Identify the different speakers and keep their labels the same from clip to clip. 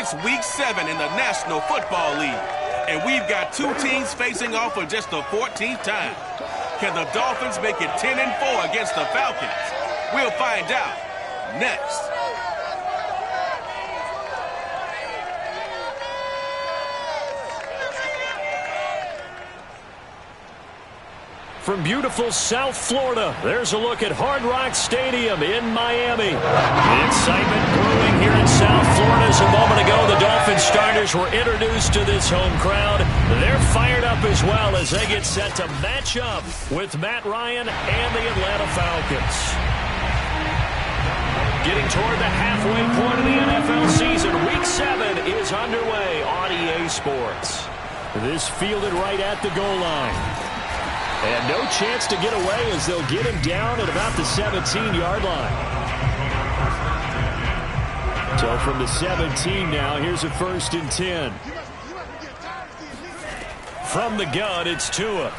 Speaker 1: It's Week 7 in the National Football League, and we've got two teams facing off for just the 14th time. Can the Dolphins make it 10-4 against the Falcons? We'll find out next.
Speaker 2: From beautiful South Florida, there's a look at Hard Rock Stadium in Miami. The excitement brewing here in South Florida. As a moment ago, the Dolphins starters were introduced to this home crowd. They're fired up as well as they get set to match up with Matt Ryan and the Atlanta Falcons. Getting toward the halfway point of the NFL season, Week 7 is underway on EA Sports. This fielded right at the goal line. And no chance to get away as they'll get him down at about the 17-yard line. So from the 17 now, here's a 1st and 10. From the gun, it's Tua.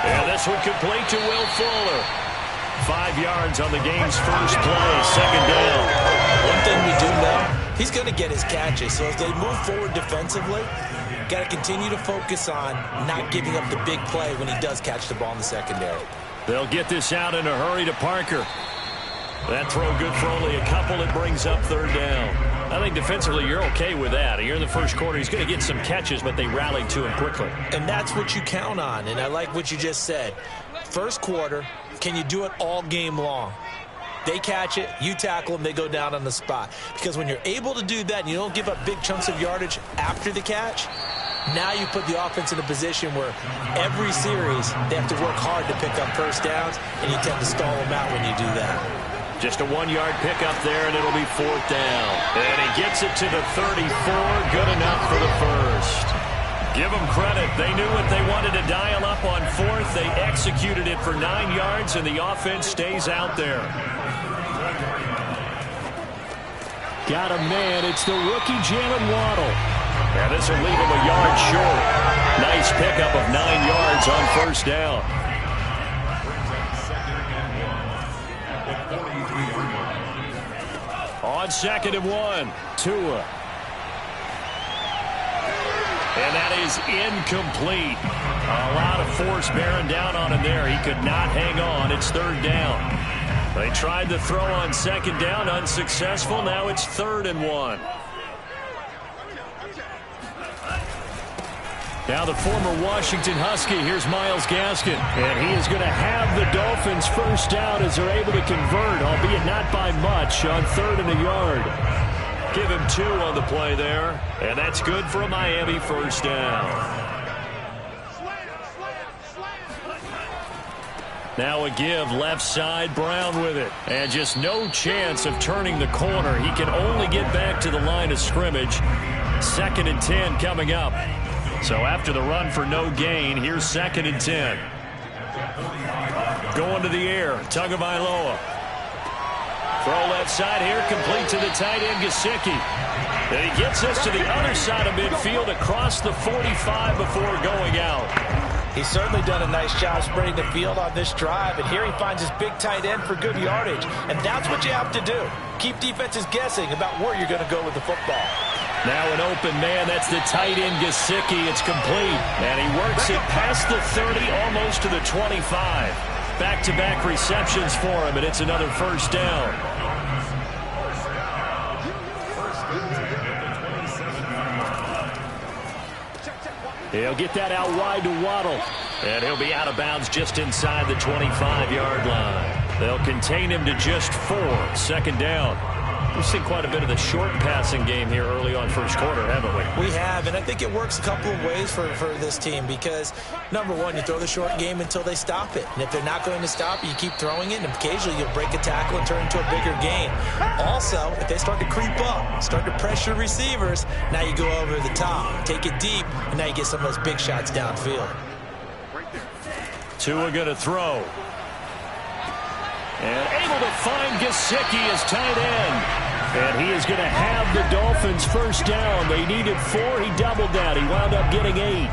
Speaker 2: And this one complete to Will Fuller. 5 yards on the game's first play, 2nd down.
Speaker 3: One thing we do know, he's going to get his catches. So as they move forward defensively, got to continue to focus on not giving up the big play when he does catch the ball in the secondary.
Speaker 2: They'll get this out in a hurry to Parker. That throw good for only a couple. It brings up 3rd down. I think defensively you're okay with that. Here in the first quarter, he's going to get some catches, but they rallied to him quickly.
Speaker 3: And that's what you count on, and I like what you just said. First quarter, can you do it all game long? They catch it, you tackle them, they go down on the spot. Because when you're able to do that and you don't give up big chunks of yardage after the catch, now you put the offense in a position where every series they have to work hard to pick up first downs, and you tend to stall them out when you do that.
Speaker 2: Just a 1-yard pickup there, and it'll be 4th down. And he gets it to the 34, good enough for the first. Give them credit. They knew what they wanted to dial up on 4th. They executed it for 9 yards, and the offense stays out there. Got a man. It's the rookie Jalen Waddle. And this will leave him a yard short. Nice pickup of 9 yards on 1st down. On 2nd and 1, Tua. And that is incomplete. A lot of force bearing down on him there. He could not hang on. It's 3rd down. They tried to throw on 2nd down, unsuccessful. Now it's 3rd and 1. Now the former Washington Husky, here's Myles Gaskin. And he is going to have the Dolphins first down as they're able to convert, albeit not by much, on 3rd and a yard. Give him 2 on the play there. And that's good for a Miami first down. Now a give, left side, Brown with it. And just no chance of turning the corner. He can only get back to the line of scrimmage. 2nd and 10 coming up. So after the run for no gain, here's 2nd and 10. Going to the air, Tagovailoa. Throw left side here, complete to the tight end, Gesicki. And he gets us to the other side of midfield across the 45 before going out.
Speaker 3: He's certainly done a nice job spreading the field on this drive, and here he finds his big tight end for good yardage. And that's what you have to do. Keep defenses guessing about where you're going to go with the football.
Speaker 2: Now an open man, that's the tight end Gesicki. It's complete, and he works it past the 30, almost to the 25. Back-to-back receptions for him, and it's another first down. He'll get that out wide to Waddle, and he'll be out of bounds just inside the 25-yard line. They'll contain him to just 4, 2nd down. We've seen quite a bit of the short passing game here early on first quarter, haven't we?
Speaker 3: We have, and I think it works a couple of ways for this team because, number one, you throw the short game until they stop it. And if they're not going to stop it, you keep throwing it, and occasionally you'll break a tackle and turn into a bigger gain. Also, if they start to creep up, start to pressure receivers, now you go over the top, take it deep, and now you get some of those big shots downfield.
Speaker 2: Tua going to throw. And able to find Gesicki as tight end. And he is going to have the Dolphins first down. They needed 4. He doubled that. He wound up getting 8.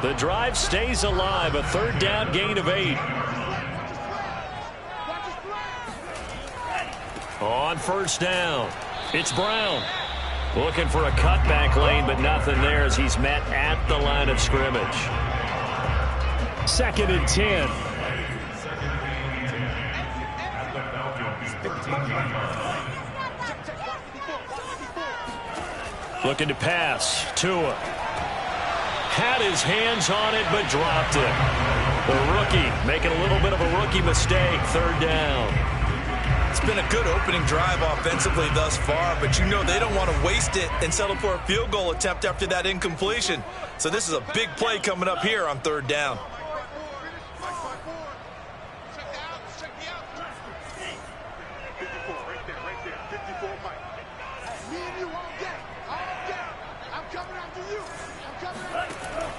Speaker 2: The drive stays alive. A 3rd down gain of 8. On first down. It's Brown. Looking for a cutback lane, but nothing there as he's met at the line of scrimmage. 2nd and 10. Looking to pass. Tua. Had his hands on it, but dropped it. The rookie making a little bit of a rookie mistake. 3rd down.
Speaker 3: It's been a good opening drive offensively thus far, but you know they don't want to waste it and settle for a field goal attempt after that incompletion. So this is a big play coming up here on 3rd down.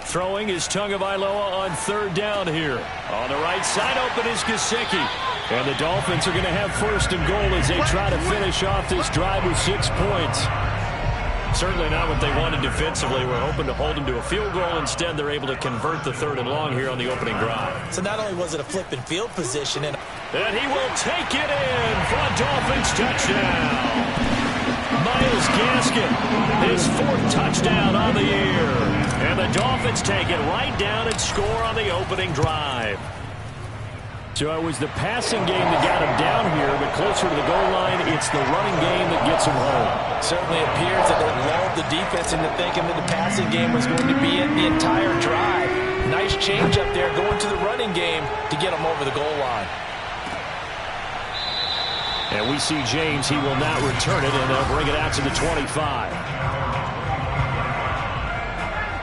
Speaker 2: Throwing is Tagovailoa on 3rd down here. On the right side, open is Gesicki. And the Dolphins are going to have 1st and goal as they try to finish off this drive with 6 points. Certainly not what they wanted defensively. We're hoping to hold them to a field goal. Instead, they're able to convert the 3rd and long here on the opening drive.
Speaker 3: So not only was it a flipping field position, and
Speaker 2: he will take it in for a Dolphins touchdown. Myles Gaskin, his 4th touchdown on the year. And the Dolphins take it right down and score on the opening drive. So it was the passing game that got him down here, but closer to the goal line, it's the running game that gets him home.
Speaker 3: Certainly appears that they lulled the defense into thinking that the passing game was going to be it the entire drive. Nice change up there going to the running game to get him over the goal line.
Speaker 2: And we see James. He will not return it, and they'll bring it out to the 25.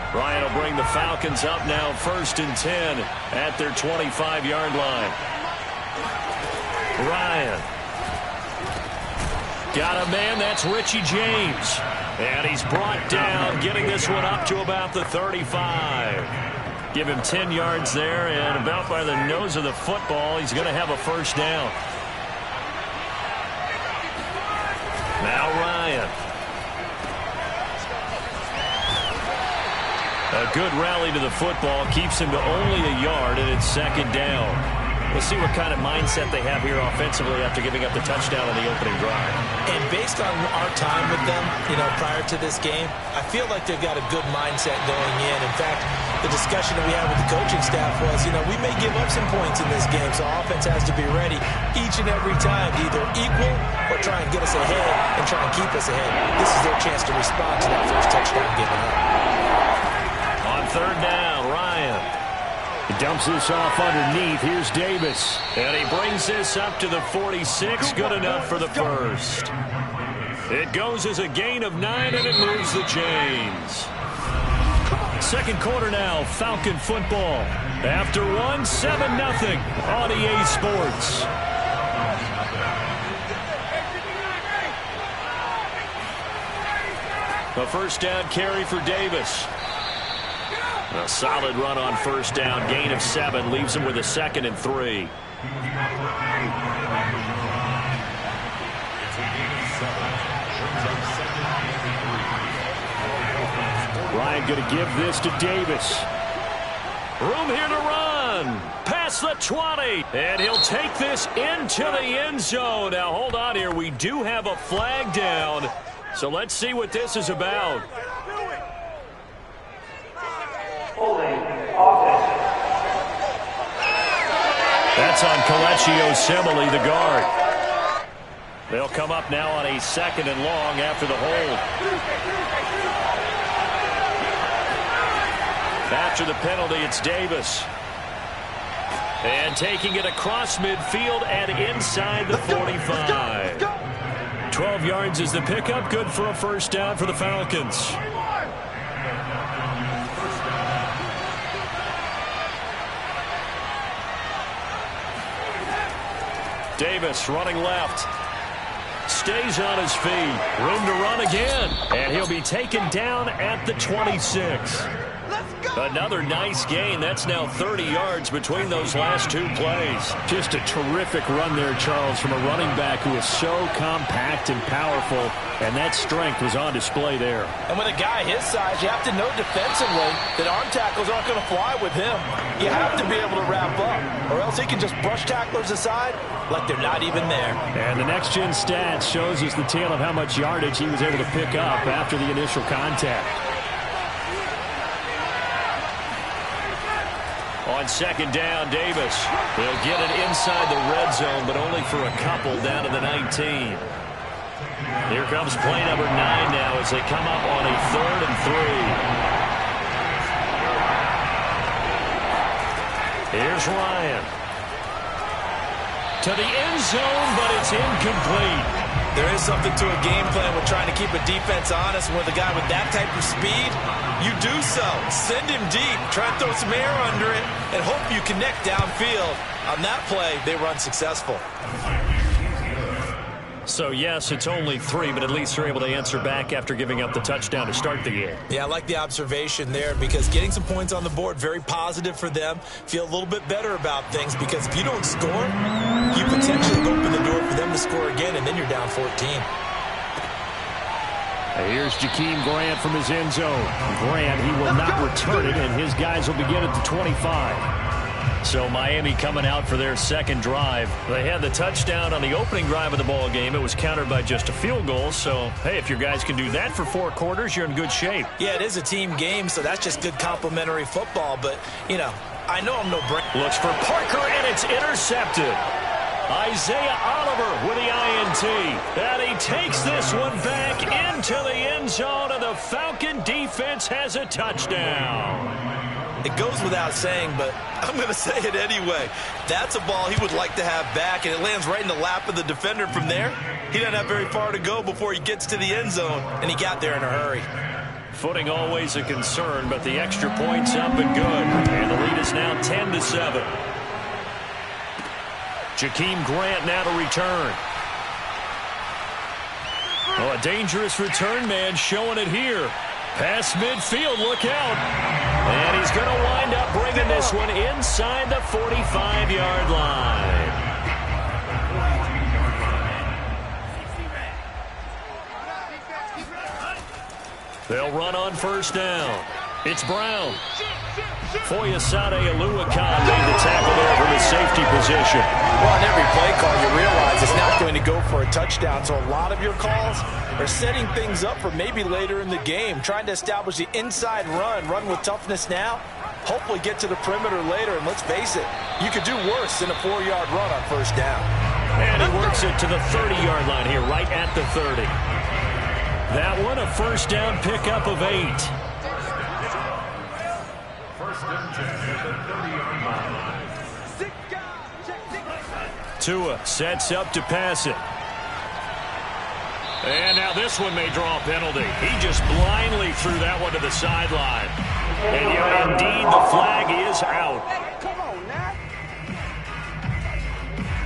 Speaker 2: Ryan will bring the Falcons up now 1st and 10 at their 25-yard line. Ryan. Got a man, that's Richie James. And he's brought down, getting this one up to about the 35. Give him 10 yards there, and about by the nose of the football, he's going to have a 1st down. Now Ryan. A good rally to the football keeps him to only a yard, and it's 2nd down. We'll see what kind of mindset they have here offensively after giving up the touchdown on the opening drive.
Speaker 3: And based on our time with them, prior to this game, I feel like they've got a good mindset going in. In fact, the discussion that we had with the coaching staff was, we may give up some points in this game, so offense has to be ready each and every time to either equal or try and get us ahead and try and keep us ahead. This is their chance to respond to that first touchdown given up.
Speaker 2: On 3rd down, Ryan. He dumps this off underneath. Here's Davis. And he brings this up to the 46. Good enough for the 1st. It goes as a gain of 9, and it moves the chains. 2nd quarter now, Falcon football. After 1, 7-0 on EA Sports. A 1st down carry for Davis. A solid run on 1st down. Gain of 7 leaves him with a 2nd and 3. Ryan going to give this to Davis. Room here to run. Past the 20. And he'll take this into the end zone. Now hold on here. We do have a flag down. So let's see what this is about. That's on Kelechi Osemele, the guard. They'll come up now on a 2nd and long after the hold. After the penalty, it's Davis. And taking it across midfield and inside the 45. 12 yards is the pickup. Good for a 1st down for the Falcons. Davis running left. Stays on his feet. Room to run again. And he'll be taken down at the 26. Another nice gain. That's now 30 yards between those last two plays.
Speaker 4: Just a terrific run there, Charles, from a running back who is so compact and powerful, and that strength was on display there.
Speaker 3: And with a guy his size, you have to know defensively that arm tackles aren't going to fly with him. You have to be able to wrap up, or else he can just brush tacklers aside like they're not even there.
Speaker 4: And the next-gen stats shows us the tale of how much yardage he was able to pick up after the initial contact.
Speaker 2: On second down, Davis. They'll get it inside the red zone, but only for a couple down to the 19. Here comes play number 9 now as they come up on a 3rd and 3. Here's Ryan. To the end zone, but it's incomplete.
Speaker 3: There is something to a game plan with trying to keep a defense honest. With a guy with that type of speed, you do so. Send him deep. Try and throw some air under it and hope you connect downfield. On that play, they run successful.
Speaker 2: So, yes, it's only 3, but at least they're able to answer back after giving up the touchdown to start the game.
Speaker 3: Yeah, I like the observation there because getting some points on the board, very positive for them. Feel a little bit better about things because if you don't score, you potentially open the door for them to score again, and then you're down 14.
Speaker 4: Here's Jakeem Grant from his end zone. Grant, he will not return it, and his guys will begin at the 25.
Speaker 2: So Miami coming out for their second drive. They had the touchdown on the opening drive of the ball game. It was countered by just a field goal. So, hey, if your guys can do that for 4 quarters, you're in good shape.
Speaker 3: Yeah, it is a team game, so that's just good complimentary football. But, you know, I know I'm no brain.
Speaker 2: Looks for Parker, and it's intercepted. Isaiah Oliver with the INT. And he takes this one back into the end zone, and the Falcon defense has a touchdown.
Speaker 3: It goes without saying, but I'm going to say it anyway. That's a ball he would like to have back, and it lands right in the lap of the defender from there. He doesn't have very far to go before he gets to the end zone, and he got there in a hurry.
Speaker 2: Footing always a concern, but the extra point's up and good. And the lead is now 10-7. Jakeem Grant now to return. Oh, a dangerous return man showing it here. Past midfield, look out. And he's going to wind up bringing this one inside the 45-yard line. They'll run on first down. It's Brown. Foyesade Oluwakan made the tackle there from his safety position.
Speaker 3: Well, on every play call, you realize it's not going to go for a touchdown. So a lot of your calls are setting things up for maybe later in the game, trying to establish the inside run with toughness now, hopefully get to the perimeter later. And let's face it, you could do worse than a 4-yard run on first down.
Speaker 2: And he works it to the 30-yard line here, right at the 30. That one, a first down pickup of 8. Tua sets up to pass it. And now this one may draw a penalty. He just blindly threw that one to the sideline. And yeah, indeed, the flag is out.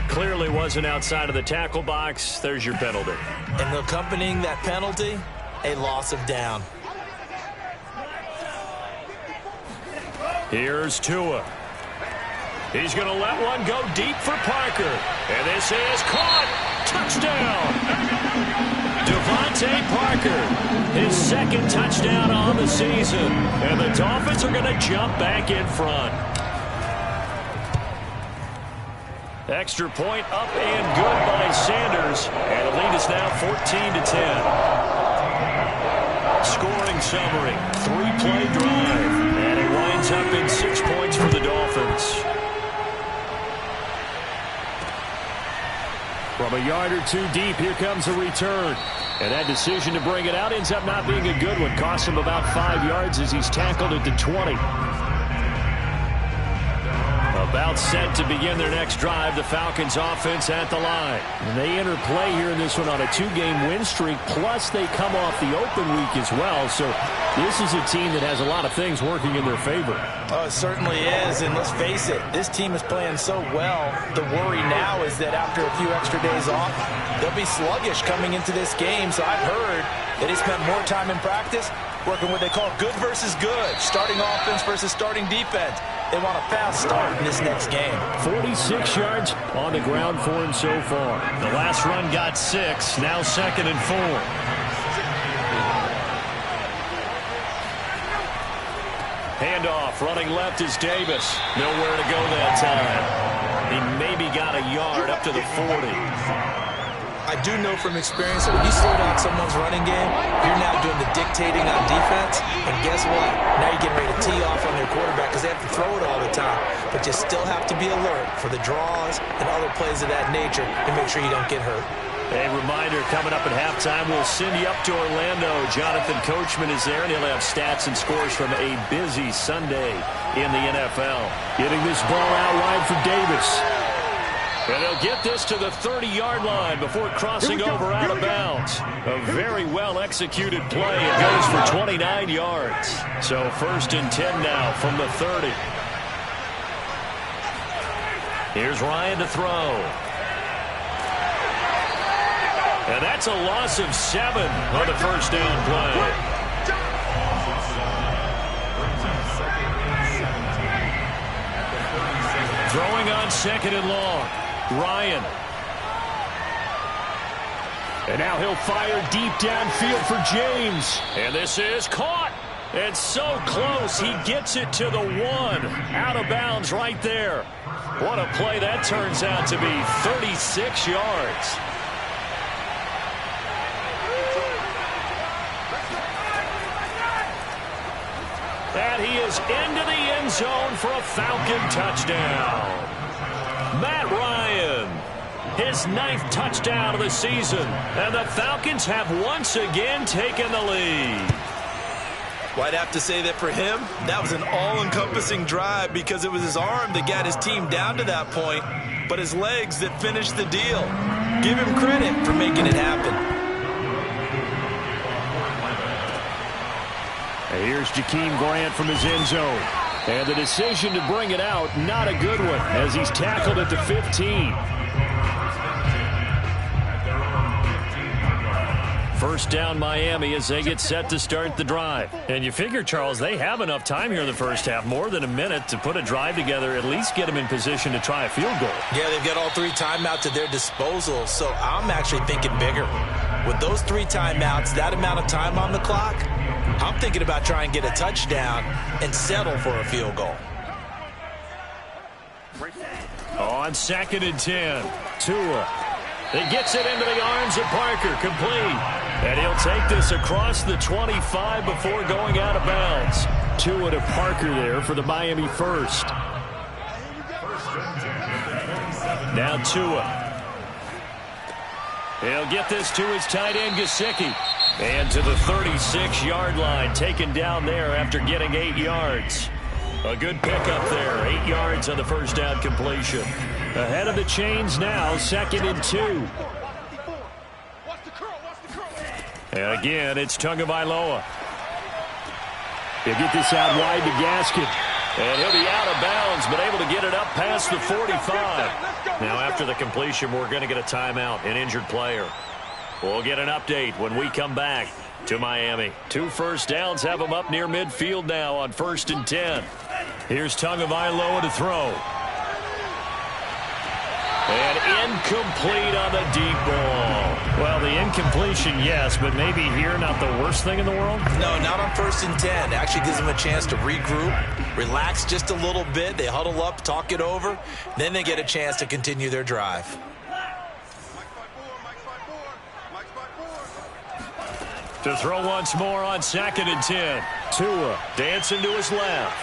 Speaker 2: Clearly wasn't outside of the tackle box. There's your penalty.
Speaker 3: And accompanying that penalty, a loss of down.
Speaker 2: Here's Tua. He's going to let one go deep for Parker. And this is caught. Touchdown. Devontae Parker, his second touchdown on the season. And the Dolphins are going to jump back in front. Extra point up and good by Sanders. And the lead is now 14-10. Scoring summary. 3-play drive. And it winds up in 6 points for the Dolphins.
Speaker 4: From a yard or 2 deep, here comes a return. And that decision to bring it out ends up not being a good one. Costs him about 5 yards as he's tackled at the 20. About set to begin their next drive. The Falcons offense at the line. And they enter play here in this one on a 2-game win streak. Plus, they come off the open week as well. So This is a team that has a lot of things working in their favor.
Speaker 3: Oh, it certainly is, and let's face it, this team is playing so well. The worry now is that after a few extra days off, they'll be sluggish coming into this game. So I've heard that he spent more time in practice working what they call good versus good, starting offense versus starting defense. They want a fast start in this next game.
Speaker 4: 46 yards on the ground for him so far.
Speaker 2: The last run got 6, now 2nd and 4.
Speaker 4: Handoff, running left is Davis. Nowhere to go that time. He maybe got a yard up to the 40.
Speaker 3: I do know from experience that when you slow down someone's running game, you're now doing the dictating on defense. And guess what? Now you're getting ready to tee off on their quarterback because they have to throw it all the time. But you still have to be alert for the draws and other plays of that nature to make sure you don't get hurt.
Speaker 2: A reminder, coming up at halftime, we'll send you up to Orlando. Jonathan Coachman is there, and he'll have stats and scores from a busy Sunday in the NFL.
Speaker 4: Getting this ball out wide for Davis.
Speaker 2: And they'll get this to the 30-yard line before crossing over out of bounds. A very well-executed play. It goes for 29 yards. So 1st and 10 now from the 30. Here's Ryan to throw. And that's a loss of 7 on the first down play. Throwing on 2nd and long. Ryan.
Speaker 4: And now he'll fire deep downfield for James.
Speaker 2: And this is caught. It's so close. He gets it to the 1. Out of bounds right there. What a play that turns out to be. 36 yards. And he is into the end zone for a Falcon touchdown. Matt Ryan, his 9th touchdown of the season. And the Falcons have once again taken the lead.
Speaker 3: Well, I'd have to say that for him, that was an all-encompassing drive because it was his arm that got his team down to that point, but his legs that finished the deal. Give him credit for making it happen.
Speaker 4: Here's Jakeem Grant from his end zone. And the decision to bring it out, not a good one, as he's tackled at the 15.
Speaker 2: 1st down Miami as they get set to start the drive. And you figure, Charles, they have enough time here in the first half, more than a minute, to put a drive together, at least get them in position to try a field goal.
Speaker 3: Yeah, they've got all 3 timeouts at their disposal, so I'm actually thinking bigger. With those 3 timeouts, that amount of time on the clock, I'm thinking about trying to get a touchdown and settle for a field goal.
Speaker 2: On 2nd and 10, Tua. He gets it into the arms of Parker, complete. And he'll take this across the 25 before going out of bounds.
Speaker 4: Tua to Parker there for the Miami first.
Speaker 2: Now Tua. He'll get this to his tight end, Gesicki. And to the 36-yard line, taken down there after getting 8 yards. A good pickup there, 8 yards on the first down completion.
Speaker 4: Ahead of the chains now, 2nd and 2.
Speaker 2: And again, it's Tagovailoa.
Speaker 4: He'll get this out wide to Gaskin.
Speaker 2: And he'll be out of bounds, but able to get it up past the 45. Now, after the completion, we're going to get a timeout, an injured player. We'll get an update when we come back to Miami. 2 first downs have them up near midfield now on 1st and 10. Here's Tagovailoa to throw. And incomplete on the deep ball. Well, the incompletion, yes, but maybe here not the worst thing in the world?
Speaker 3: No, not on 1st and 10. It actually gives them a chance to regroup, relax just a little bit. They huddle up, talk it over. Then they get a chance to continue their drive.
Speaker 2: To throw once more on 2nd and 10. Tua dancing to his left.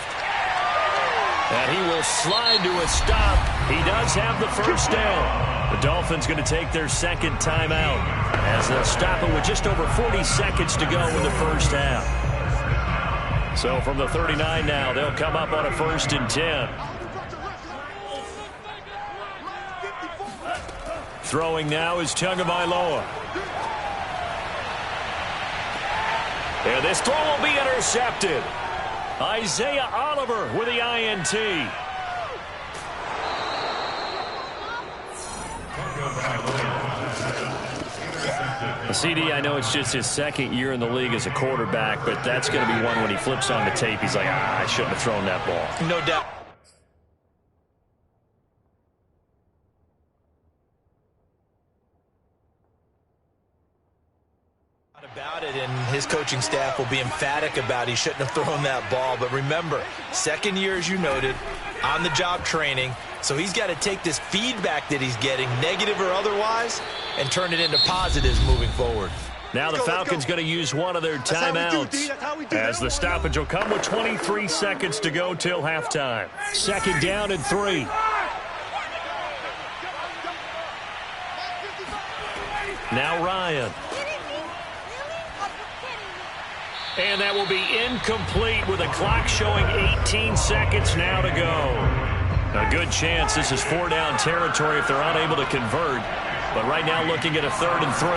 Speaker 2: And he will slide to a stop. He does have the first down. The Dolphins going to take their 2nd timeout as they'll stop it with just over 40 seconds to go in the first half. So from the 39 now, they'll come up on a 1st and 10. Throwing now is Tagovailoa. And this throw will be intercepted. Isaiah Oliver with the INT. CD, I know it's just his second year in the league as a quarterback, but that's going to be one when he flips on the tape. He's like, I shouldn't have thrown that ball.
Speaker 3: No doubt. About it, and his coaching staff will be emphatic about he shouldn't have thrown that ball. But remember, second year, as you noted, on-the-job training. So he's got to take this feedback that he's getting, negative or otherwise, and turn it into positives moving forward.
Speaker 2: Now the Falcons going to use one of their timeouts as the stoppage will come with 23 seconds to go till halftime. Second down and 3. Now Ryan. And that will be incomplete with a clock showing 18 seconds now to go. A good chance this is 4-down territory if they're unable to convert. But right now looking at a 3rd and 3.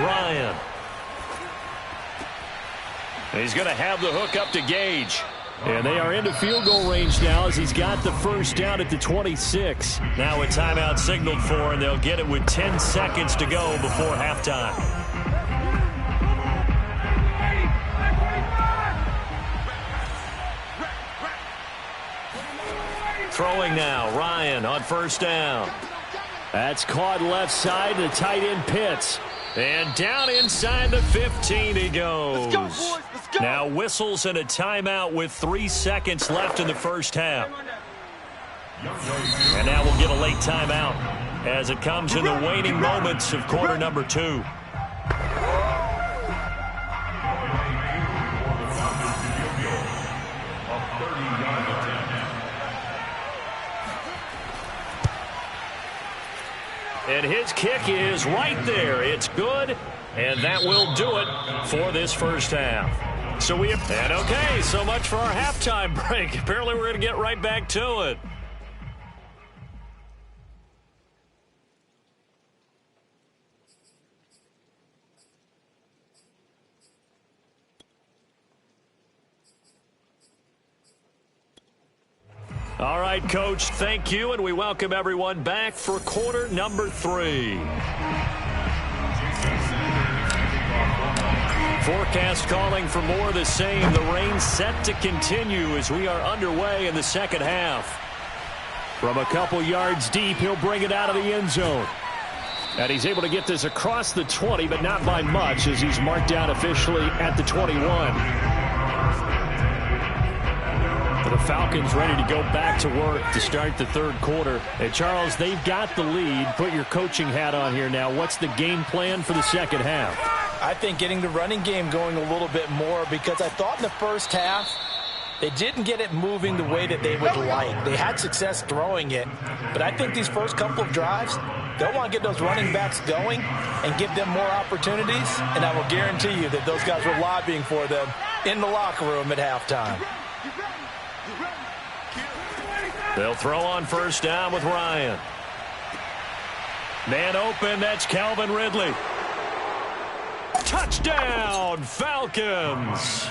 Speaker 2: Ryan. He's going to have the hook up to Gage. And they are into field goal range now as he's got the first down at the 26. Now a timeout signaled for, and they'll get it with 10 seconds to go before halftime. Throwing now, Ryan on first down. That's caught left side, the tight end Pitts. And down inside the 15 he goes. Let's go, boys. Let's go. Now whistles and a timeout with 3 seconds left in the first half. And now we'll get a late timeout as it comes in the waning moments of quarter number 2. And his kick is right there. It's good, and that will do it for this first half. So okay, so much for our halftime break. Apparently we're going to get right back to it. All right, Coach, thank you, and we welcome everyone back for quarter number 3. Forecast calling for more of the same. The rain set to continue as we are underway in the second half. From a couple yards deep, he'll bring it out of the end zone. And he's able to get this across the 20, but not by much as he's marked down officially at the 21. The Falcons ready to go back to work to start the third quarter. And Charles, they've got the lead. Put your coaching hat on here now. What's the game plan for the second half?
Speaker 3: I think getting the running game going a little bit more, because I thought in the first half they didn't get it moving the way that they would like. They had success throwing it, but I think these first couple of drives, they'll want to get those running backs going and give them more opportunities, and I will guarantee you that those guys were lobbying for them in the locker room at halftime.
Speaker 2: They'll throw on first down with Ryan. Man open, that's Calvin Ridley. Touchdown, Falcons.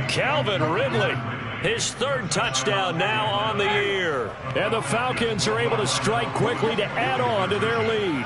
Speaker 2: Calvin Ridley, his 3rd touchdown now on the year. And the Falcons are able to strike quickly to add on to their lead.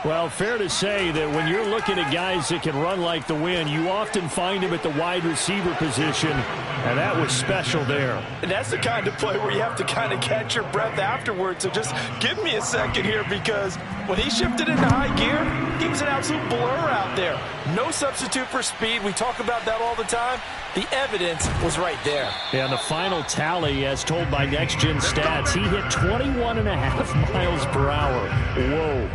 Speaker 2: Well, fair to say that when you're looking at guys that can run like the wind, you often find him at the wide receiver position, and that was special there.
Speaker 3: And that's the kind of play where you have to kind of catch your breath afterwards. So just give me a second here, because when he shifted into high gear, he was an absolute blur out there. No substitute for speed. We talk about that all the time. The evidence was right there.
Speaker 2: And the final tally, as told by Next Gen Stats, he hit 21.5 miles per hour. Whoa.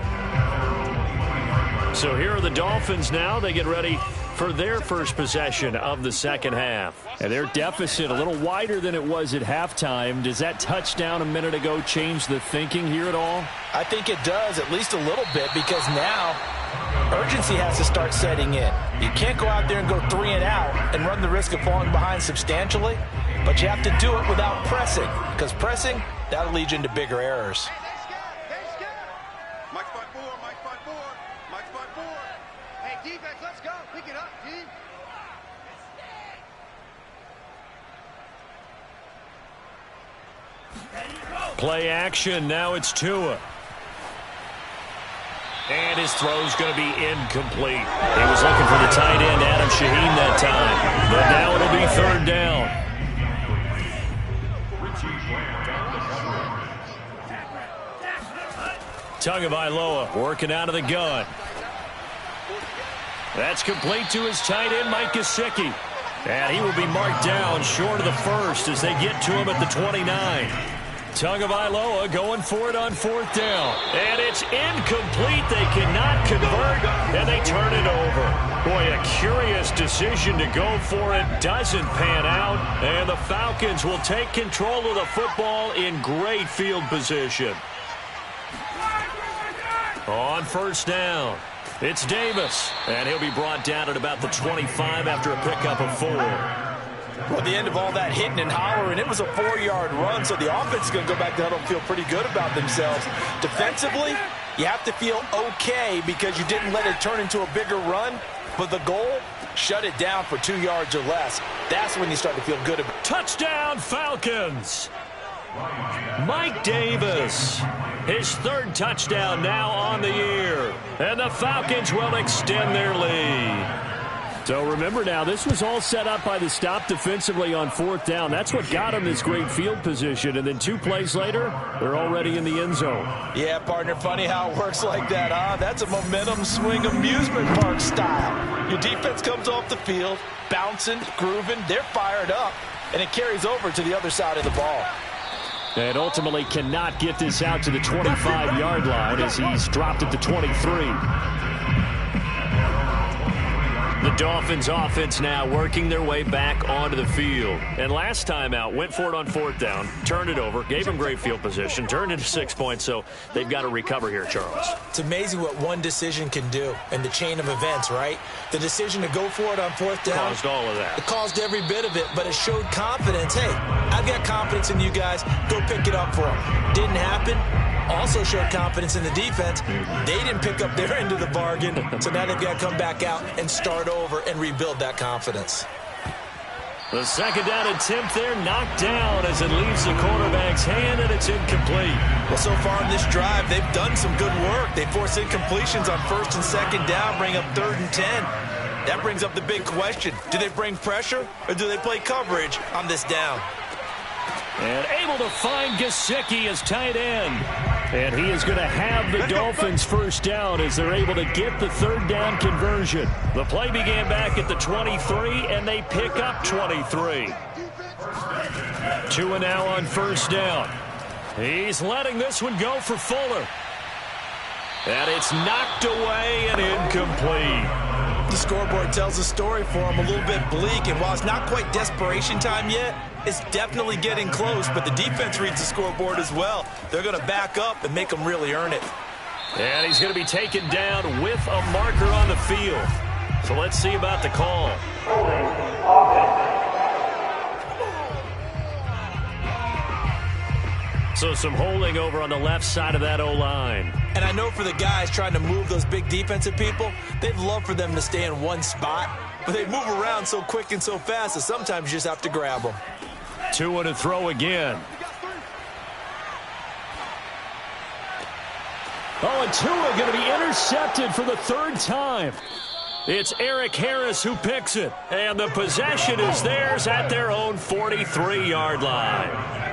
Speaker 2: So here are the Dolphins now. They get ready for their first possession of the second half. And their deficit a little wider than it was at halftime. Does that touchdown a minute ago change the thinking here at all?
Speaker 3: I think it does, at least a little bit, because now urgency has to start setting in. You can't go out there and go 3 and out and run the risk of falling behind substantially, but you have to do it without pressing, because pressing, that'll lead you into bigger errors.
Speaker 2: Play action. Now it's Tua. And his throw's going to be incomplete. He was looking for the tight end, Adam Shaheen, that time. But now it'll be third down. Tagovailoa working out of the gun. That's complete to his tight end, Mike Gesicki. And he will be marked down short of the first as they get to him at the 29. Tagovailoa going for it on fourth down. And it's incomplete. They cannot convert, and they turn it over. Boy, a curious decision to go for it. Doesn't pan out, and the Falcons will take control of the football in great field position. On first down, it's Davis, and he'll be brought down at about the 25 after a pickup of 4.
Speaker 3: Well, at the end of all that hitting and hollering, it was a 4-yard run, so the offense is going to go back to huddle and feel pretty good about themselves. Defensively, you have to feel okay because you didn't let it turn into a bigger run, but the goal, shut it down for 2 yards or less. That's when you start to feel good about it.
Speaker 2: Touchdown, Falcons! Mike Davis, his third touchdown now on the year, and the Falcons will extend their lead. So remember now, this was all set up by the stop defensively on fourth down. That's what got them this great field position. And then 2 plays later, they're already in the end zone.
Speaker 3: Yeah, partner, funny how it works like that, huh? That's a momentum swing amusement park style. Your defense comes off the field, bouncing, grooving, they're fired up, and it carries over to the other side of the ball.
Speaker 2: And ultimately cannot get this out to the 25-yard line as he's dropped at the 23. The Dolphins offense now working their way back onto the field. And last time out, went for it on fourth down, turned it over, gave them great field position, turned it to 6 points, so they've got to recover here, Charles.
Speaker 3: It's amazing what one decision can do in the chain of events, right? The decision to go for it on fourth down.
Speaker 2: Caused all of that.
Speaker 3: It caused every bit of it, but it showed confidence. Hey, I've got confidence in you guys. Go pick it up for them. Didn't happen. Also showed confidence in the defense. They didn't pick up their end of the bargain, so now they've got to come back out and start over and rebuild that confidence.
Speaker 2: The second down attempt there knocked down as it leaves the quarterback's hand, and it's incomplete.
Speaker 3: Well, so far in this drive, they've done some good work. They force incompletions on first and second down, bring up 3rd and 10. That brings up the big question. Do they bring pressure, or do they play coverage on this down?
Speaker 2: And able to find Gesicki as tight end. And he is going to have the Dolphins first down as they're able to get the third down conversion. The play began back at the 23, and they pick up 23. Tua now on first down. He's letting this one go for Fuller. And it's knocked away and incomplete.
Speaker 3: The scoreboard tells a story for him, a little bit bleak, and while it's not quite desperation time yet, it's definitely getting close, but the defense reads the scoreboard as well. They're going to back up and make them really earn it.
Speaker 2: And he's going to be taken down with a marker on the field. So let's see about the call. So some holding over on the left side of that O-line.
Speaker 3: And I know for the guys trying to move those big defensive people, they'd love for them to stay in one spot, but they move around so quick and so fast that sometimes you just have to grab them.
Speaker 2: Tua to throw again. Oh, and Tua going to be intercepted for the 3rd time. It's Eric Harris who picks it, and the possession is theirs at their own 43-yard line.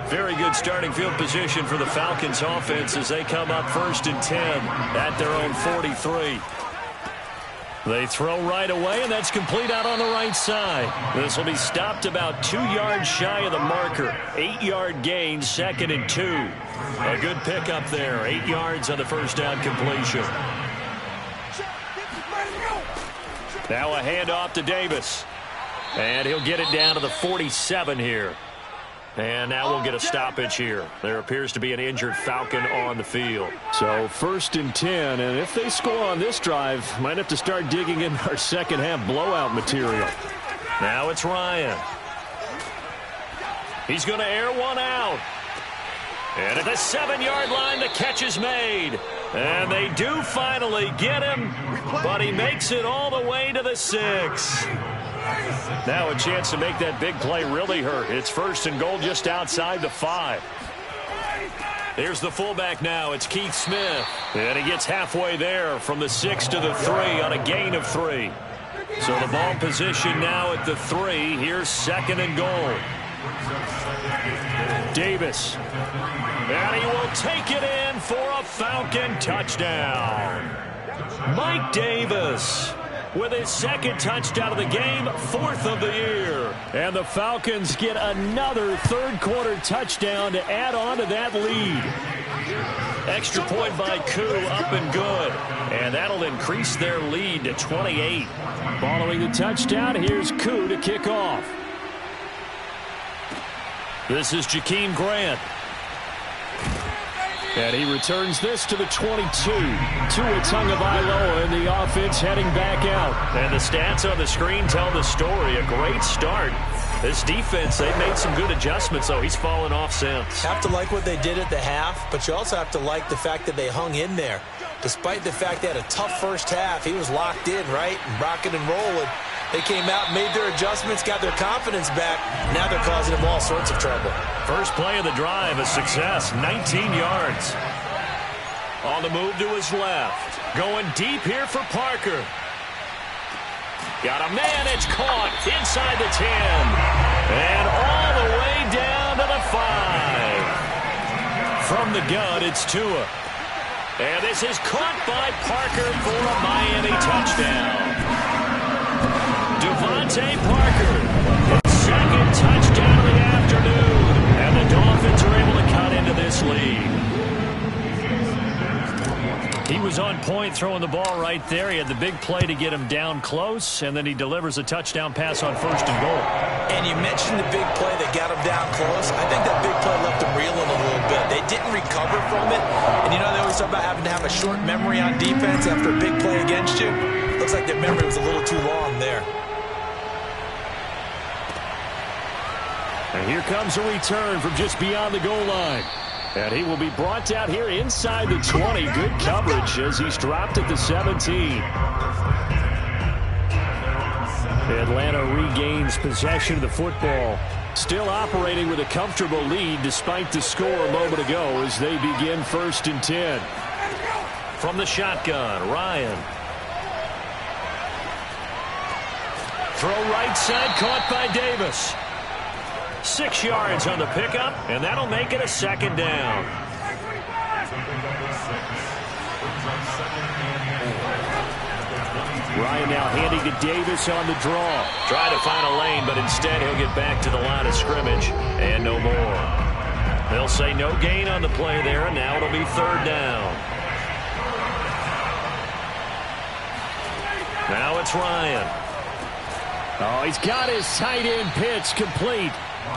Speaker 2: Very good starting field position for the Falcons offense as they come up 1st and 10 at their own 43. They throw right away, and that's complete out on the right side. This will be stopped about 2 yards shy of the marker. 8-yard gain, 2nd and 2. A good pickup there. 8 yards on the first down completion. Now a handoff to Davis. And he'll get it down to the 47 here. And now we'll get a stoppage here. There appears to be an injured Falcon on the field. So 1st and 10, and if they score on this drive, might have to start digging in our second half blowout material. Now it's Ryan. He's going to air one out. And at the 7-yard line, the catch is made. And they do finally get him, but he makes it all the way to the 6. Now a chance to make that big play really hurt. It's 1st and goal just outside the 5. Here's the fullback now. It's Keith Smith. And he gets halfway there from the 6 to the 3 on a gain of 3. So the ball position now at the 3. Here's 2nd and goal. Davis. And he will take it in for a Falcon touchdown. Mike Davis with his 2nd touchdown of the game, 4th of the year. And the Falcons get another third-quarter touchdown to add on to that lead. Extra point by Koo, up and good. And that'll increase their lead to 28. Following the touchdown, here's Koo to kick off. This is Jakeem Grant. And he returns this to the 22. Tua Tagovailoa in the offense heading back out. And the stats on the screen tell the story. A great start. This defense, they've made some good adjustments, though. He's fallen off since.
Speaker 3: Have to like what they did at the half, but you also have to like the fact that they hung in there. Despite the fact they had a tough first half, he was locked in, right? And rocking and rolling. They came out, made their adjustments, got their confidence back. Now they're causing him all sorts of trouble.
Speaker 2: First play of the drive, a success, 19 yards. On the move to his left. Going deep here for Parker. Got a man, it's caught inside the 10. And all the way down to the 5. From the gun, it's Tua. And this is caught by Parker for a Miami touchdown. Devontae Parker, his 2nd touchdown of the afternoon. And the Dolphins are able to cut into this lead. He was on point throwing the ball right there. He had the big play to get him down close, and then he delivers a touchdown pass on 1st and goal.
Speaker 3: And you mentioned the big play that got him down close. I think that big play left him reeling a little bit. They didn't recover from it. And you know, they always talk about having to have a short memory on defense after a big play against you. Looks like their memory was a little too long there.
Speaker 2: And here comes a return from just beyond the goal line. And he will be brought out here inside the 20. Good coverage as he's dropped at the 17. Atlanta regains possession of the football. Still operating with a comfortable lead despite the score a moment ago as they begin 1st and 10. From the shotgun, Ryan. Throw right side, caught by Davis. 6 yards on the pickup, and that'll make it a 2nd down. Ryan now handing to Davis on the draw. Try to find a lane, but instead he'll get back to the line of scrimmage, and no more. They'll say no gain on the play there, and now it'll be 3rd down. Now it's Ryan. Oh, he's got his tight end pitch complete.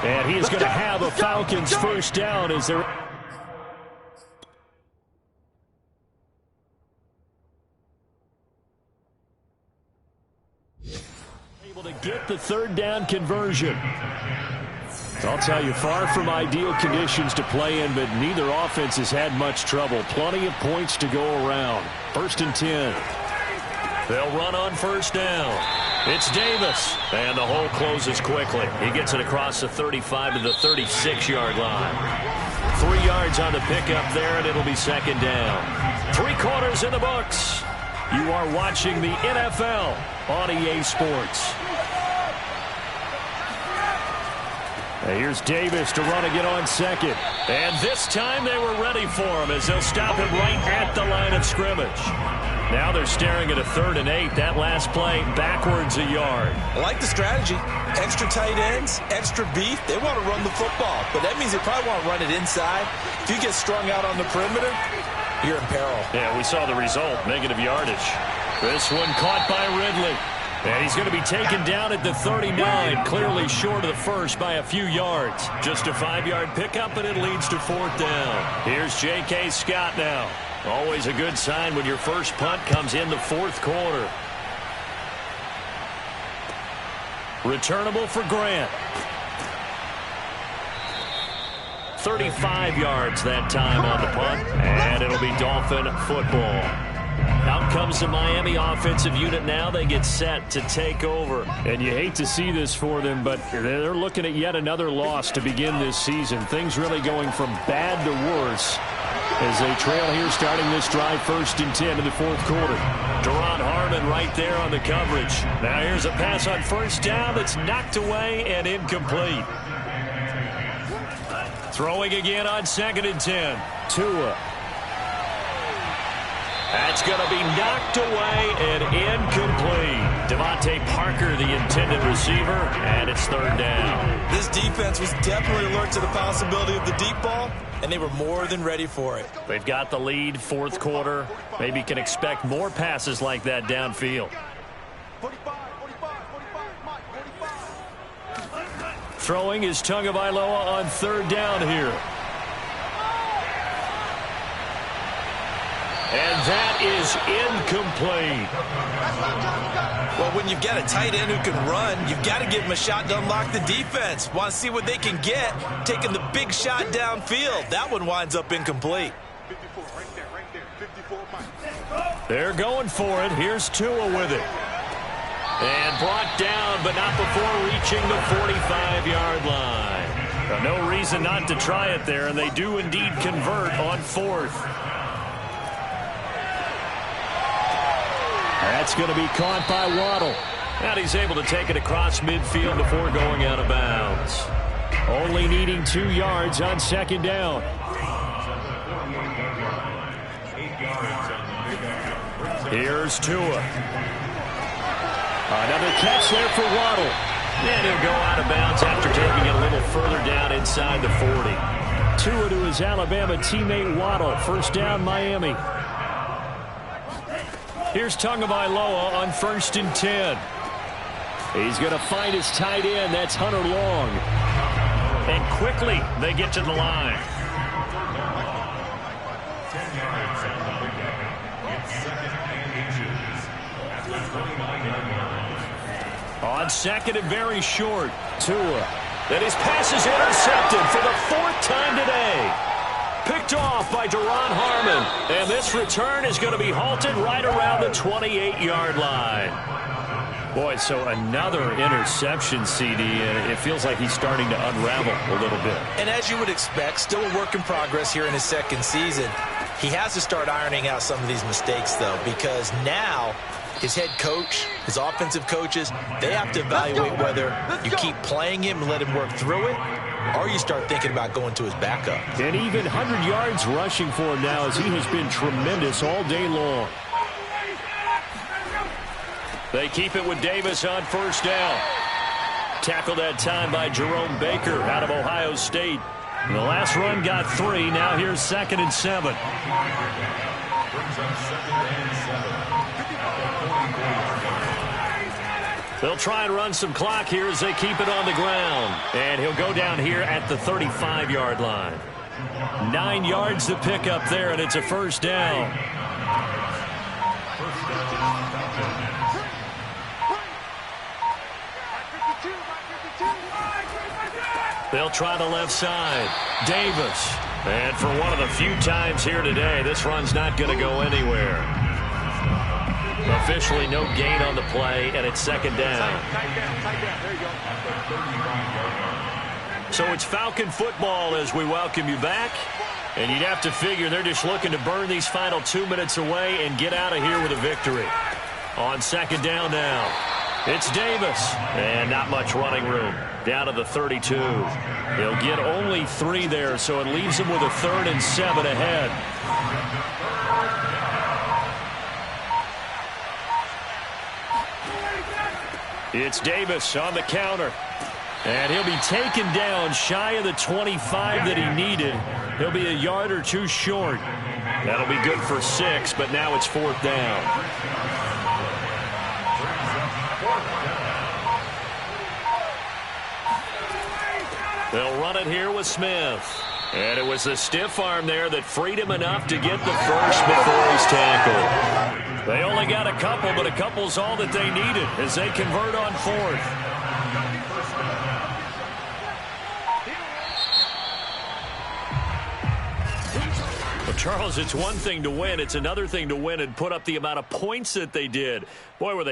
Speaker 2: And he is going to have a Falcons 1st down as they're able to get the 3rd down conversion. I'll tell you, far from ideal conditions to play in, but neither offense has had much trouble. Plenty of points to go around. 1st and 10. They'll run on 1st down. It's Davis, and the hole closes quickly. He gets it across the 35 to the 36-yard line. 3 yards on the pickup there, and it'll be 2nd down. 3 quarters in the books. You are watching the NFL on EA Sports. And here's Davis to run again on 2nd. And this time they were ready for him as they'll stop him right at the line of scrimmage. Now they're staring at a 3rd and 8. That last play backwards a yard.
Speaker 3: I like the strategy. Extra tight ends, extra beef. They want to run the football, but that means they probably want to run it inside. If you get strung out on the perimeter, you're in peril.
Speaker 2: Yeah, we saw the result, negative yardage. This one caught by Ridley. And he's going to be taken down at the 39, clearly short of the 1st by a few yards. Just a 5-yard pickup, and it leads to 4th down. Here's J.K. Scott now. Always a good sign when your first punt comes in the 4th quarter. Returnable for Grant. 35 yards that time on the punt, and it'll be Dolphin football. Out comes the Miami offensive unit now. They get set to take over.
Speaker 4: And you hate to see this for them, but they're looking at yet another loss to begin this season. Things really going from bad to worse as they trail here starting this drive 1st and 10 in the 4th quarter.
Speaker 2: Duron Harmon right there on the coverage. Now here's a pass on 1st down that's knocked away and incomplete. Throwing again on 2nd and 10.
Speaker 4: Tua.
Speaker 2: That's going to be knocked away and incomplete. Devontae Parker, the intended receiver, and it's 3rd down.
Speaker 3: This defense was definitely alert to the possibility of the deep ball, and they were more than ready for it.
Speaker 2: They've got the lead, 4th quarter. Maybe can expect more passes like that downfield. Throwing is Tagovailoa on 3rd down here. And that is incomplete.
Speaker 3: Well, when you've got a tight end who can run, you've got to give him a shot to unlock the defense. Want to see what they can get, taking the big shot downfield. That one winds up incomplete.
Speaker 2: They're going for it. Here's Tua with it. And brought down, but not before reaching the 45-yard line. No reason not to try it there, and they do indeed convert on 4th.
Speaker 4: That's going to be caught by Waddle.
Speaker 2: And he's able to take it across midfield before going out of bounds.
Speaker 4: Only needing 2 yards on 2nd down.
Speaker 2: Here's Tua.
Speaker 4: Another catch there for Waddle.
Speaker 2: And he'll go out of bounds after taking it a little further down inside the 40.
Speaker 4: Tua to his Alabama teammate Waddle. 1st down, Miami.
Speaker 2: Here's Tagovailoa on 1st and 10.
Speaker 4: He's going to find his tight end. That's Hunter Long.
Speaker 2: And quickly they get to the line. On 2nd and very short.
Speaker 4: Tua.
Speaker 2: And his pass is intercepted for the 4th time today. Picked off by Duron Harmon. And this return is going to be halted right around the 28-yard line.
Speaker 4: Boy, so another interception, CD, and it feels like he's starting to unravel a little bit.
Speaker 3: And as you would expect, still a work in progress here in his 2nd season. He has to start ironing out some of these mistakes, though, because now his head coach, his offensive coaches, they have to evaluate whether you keep playing him and let him work through it, or you start thinking about going to his backup.
Speaker 4: And even 100 yards rushing for him now, as he has been tremendous all day long.
Speaker 2: They keep it with Davis on 1st down. Tackled that time by Jerome Baker out of Ohio State. The last run got 3. Now here's 2nd and 7. They'll try and run some clock here as they keep it on the ground. And he'll go down here at the 35-yard line. 9 yards to pick up there, and it's a 1st down. They'll try the left side. Davis. And for one of the few times here today, this run's not going to go anywhere. Officially no gain on the play, and it's 2nd down. So it's Falcon football as we welcome you back. And you'd have to figure they're just looking to burn these final 2 minutes away and get out of here with a victory. On 2nd down now. It's Davis. And not much running room. Down to the 32. He'll get only 3 there, so it leaves him with a 3rd and 7 ahead. It's Davis on the counter. And he'll be taken down shy of the 25 that he needed. He'll be a yard or 2 short. That'll be good for 6, but now it's 4th down. They'll run it here with Smith. And it was the stiff arm there that freed him enough to get the first before he's tackled. They only got a couple, but a couple's all that they needed as they convert on 4th. Well, Charles, it's one thing to win. It's another thing to win and put up the amount of points that they did. Boy, were they